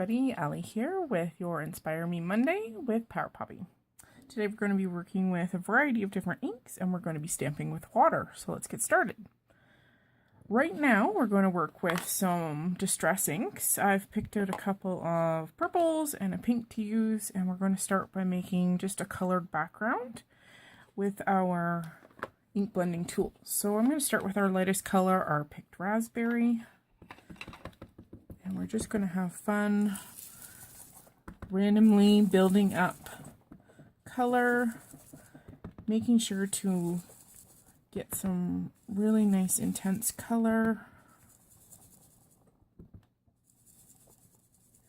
everybody, Allie here with your Inspire Me Monday with Power Poppy. Today we're going to be working with a variety of different inks and we're going to be stamping with water, so let's get started. Right now we're going to work with some distress inks. I've picked out a couple of purples and a pink to use, and we're going to start by making just a colored background with our ink blending tools. So I'm going to start with our lightest color, our picked raspberry. And we're just going to have fun randomly building up color, making sure to get some really nice intense color.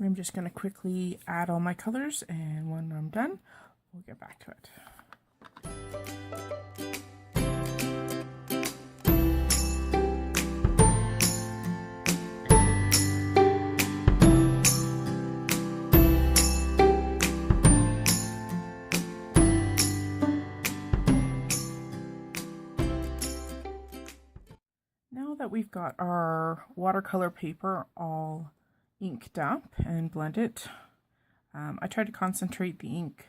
I'm just going to quickly add all my colors, and when I'm done, we'll get back to it. Now that we've got our watercolor paper all inked up and blended, I tried to concentrate the ink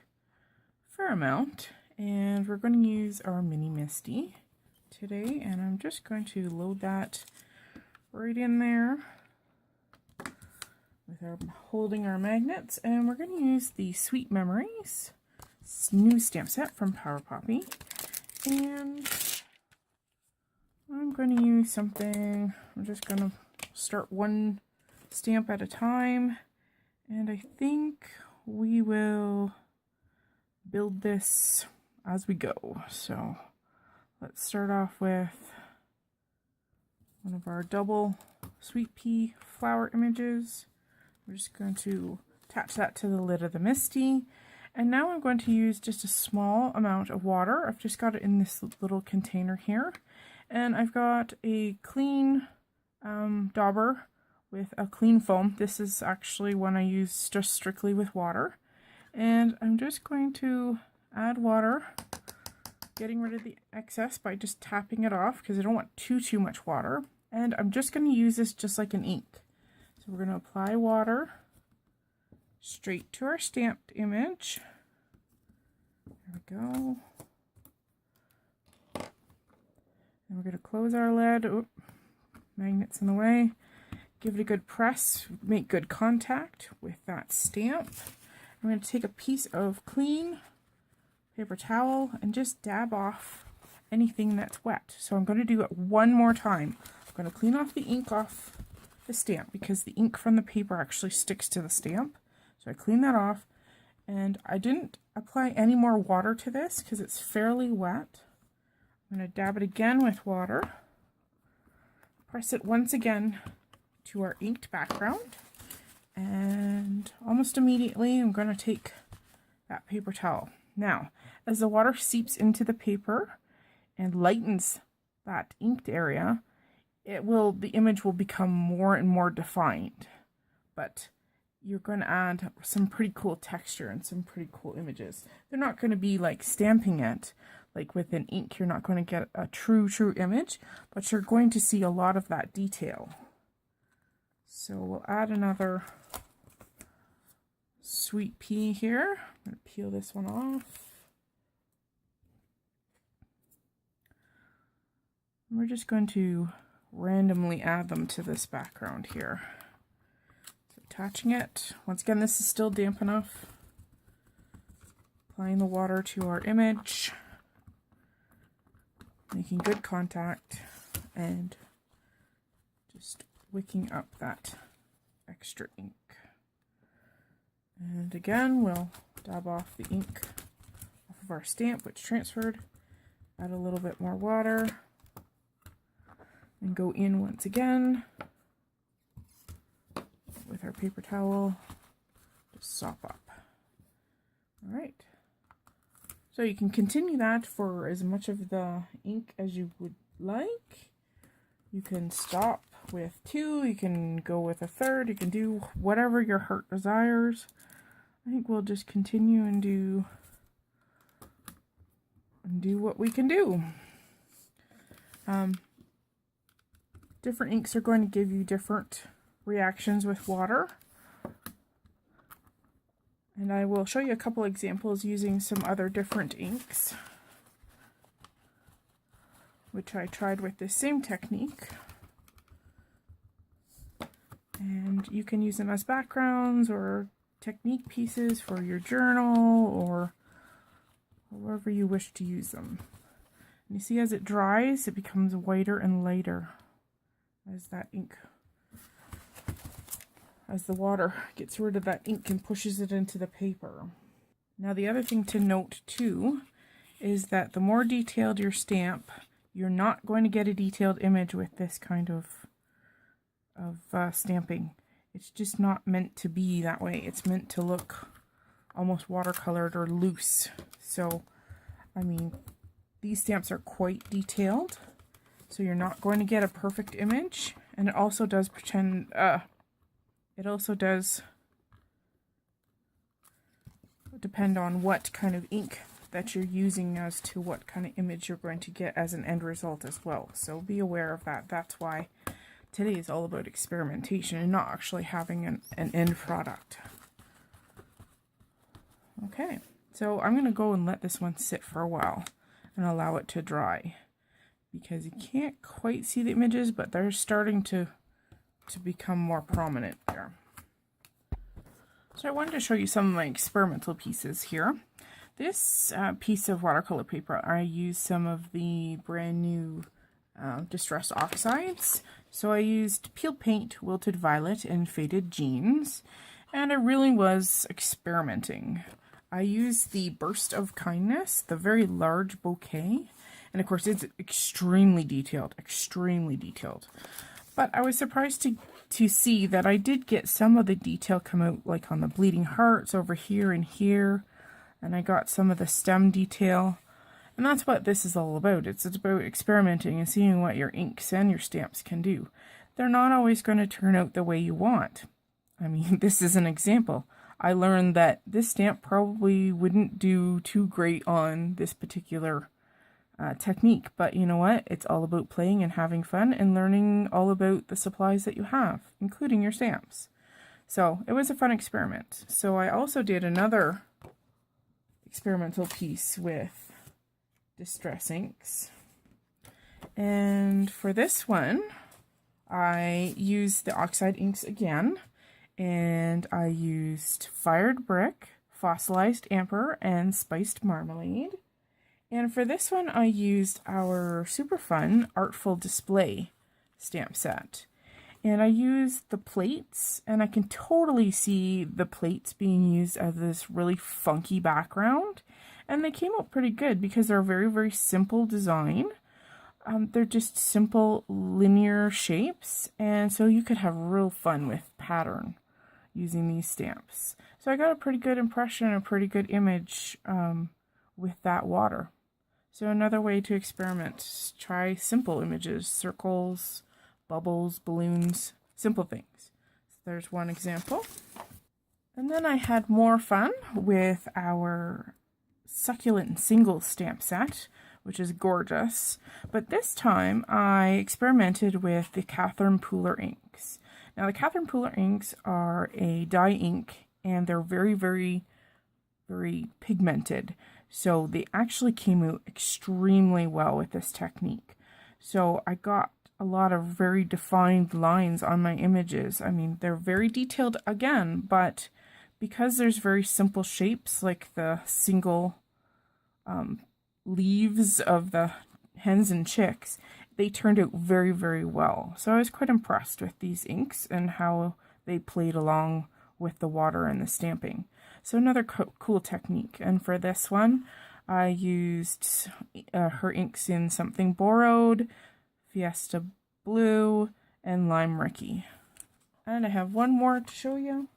a fair amount, and we're going to use our mini Misty today, and I'm just going to load that right in there with our holding our magnets, and we're going to use the Sweet Memories new stamp set from Power Poppy, and I'm going to use something. I'm just going to start one stamp at a time, and I think we will build this as we go. So let's start off with one of our double sweet pea flower images. We're just going to attach that to the lid of the Misty, and now I'm going to use just a small amount of water. I've just got it in this little container here. And I've got a clean dauber with a clean foam. This is actually one I use just strictly with water. And I'm just going to add water, getting rid of the excess by just tapping it off because I don't want too much water. And I'm just going to use this just like an ink. So we're going to apply water straight to our stamped image. There we go. And we're going to close our lid. Oop, magnets in the way. Give it a good press. Make good contact with that stamp. I'm going to take a piece of clean paper towel and just dab off anything that's wet. So I'm going to do it one more time. I'm going to clean off the ink off the stamp because the ink from the paper actually sticks to the stamp. So I clean that off, and I didn't apply any more water to this because it's fairly wet. I'm going to dab it again with water, press it once again to our inked background, and almost immediately I'm going to take that paper towel. Now, as the water seeps into the paper and lightens that inked area, the image will become more and more defined, but you're going to add some pretty cool texture and some pretty cool images. They're not going to be like stamping it. Like with an ink, you're not going to get a true image, but you're going to see a lot of that detail. So we'll add another sweet pea here. I'm going to peel this one off. And we're just going to randomly add them to this background here. So attaching it. Once again, this is still damp enough. Applying the water to our image. Making good contact and just wicking up that extra ink. And again, we'll dab off the ink off of our stamp, which transferred. Add a little bit more water and go in once again with our paper towel. Just sop up. All right. So you can continue that for as much of the ink as you would like. You can stop with 2, you can go with a third, you can do whatever your heart desires. I think we'll just continue and do what we can do. Different inks are going to give you different reactions with water. And I will show you a couple examples using some other different inks, which I tried with this same technique. And you can use them as backgrounds or technique pieces for your journal or wherever you wish to use them. And you see as it dries, it becomes whiter and lighter as that ink, as the water gets rid of that ink and pushes it into the paper. Now the other thing to note too is that the more detailed your stamp, you're not going to get a detailed image with this kind of stamping. It's just not meant to be that way. It's meant to look almost watercolored or loose. So, I mean, these stamps are quite detailed, so you're not going to get a perfect image. And it also does depend on what kind of ink that you're using as to what kind of image you're going to get as an end result as well. So be aware of that. That's why today is all about experimentation and not actually having an end product. Okay, so I'm going to go and let this one sit for a while and allow it to dry, because you can't quite see the images, but they're starting to become more prominent there. So I wanted to show you some of my experimental pieces here. This piece of watercolor paper, I used some of the brand new Distress Oxides. So I used Peeled Paint, Wilted Violet, and Faded Jeans, and I really was experimenting. I used the Burst of Kindness, the very large bouquet, and of course it's extremely detailed. But I was surprised to see that I did get some of the detail come out, like on the bleeding hearts over here and here, and I got some of the stem detail. And that's what this is all about. It's about experimenting and seeing what your inks and your stamps can do. They're not always going to turn out the way you want. I mean, this is an example. I learned that this stamp probably wouldn't do too great on this particular technique. But you know what? It's all about playing and having fun and learning all about the supplies that you have, including your stamps. So it was a fun experiment. So I also did another experimental piece with Distress inks, and for this one I used the oxide inks again, and I used Fired Brick, Fossilized Amber, and Spiced Marmalade. And for this one I used our super fun Artful Display stamp set, and I used the plates, and I can totally see the plates being used as this really funky background. And they came out pretty good because they're a very, very simple design. They're just simple linear shapes, and so you could have real fun with pattern using these stamps. So I got a pretty good impression, a pretty good image with that water. So another way to experiment, try simple images, circles, bubbles, balloons, simple things. So there's one example. And then I had more fun with our Succulent Single stamp set, which is gorgeous, but this time I experimented with the Catherine Pooler inks. Now the Catherine Pooler inks are a dye ink, and they're very, very, very pigmented, so they actually came out extremely well with this technique. So I got a lot of very defined lines on my images. I mean, they're very detailed again, but because there's very simple shapes like the single leaves of the hens and chicks, they turned out very, very well. So I was quite impressed with these inks and how they played along with the water and the stamping. So another cool technique. And for this one, I used her inks in Something Borrowed, Fiesta Blue, and Lime Ricky. And I have one more to show you.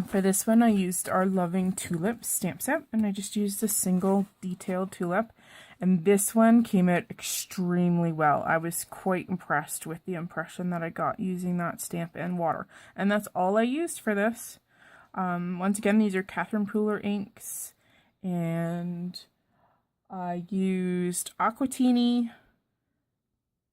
For this one I used our Loving Tulip stamp set, and I just used a single detailed tulip, and this one came out extremely well. I was quite impressed with the impression that I got using that stamp and water, and that's all I used for this. Once again, these are Catherine Pooler inks, and I used Aquatini,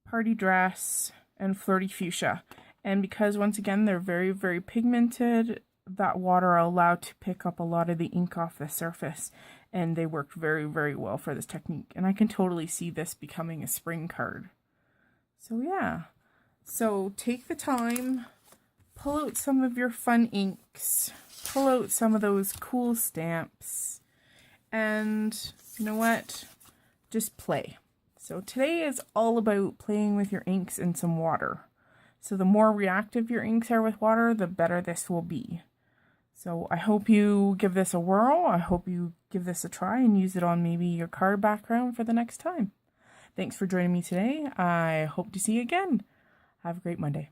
Party Dress, and Flirty Fuchsia. And because once again they're very, very pigmented, that water allowed to pick up a lot of the ink off the surface, and they worked very, very well for this technique. And I can totally see this becoming a spring card. So yeah, so take the time, pull out some of your fun inks, pull out some of those cool stamps, and you know what? Just play. So today is all about playing with your inks in some water. So the more reactive your inks are with water, the better this will be. So I hope you give this a whirl. I hope you give this a try and use it on maybe your card background for the next time. Thanks for joining me today. I hope to see you again. Have a great Monday.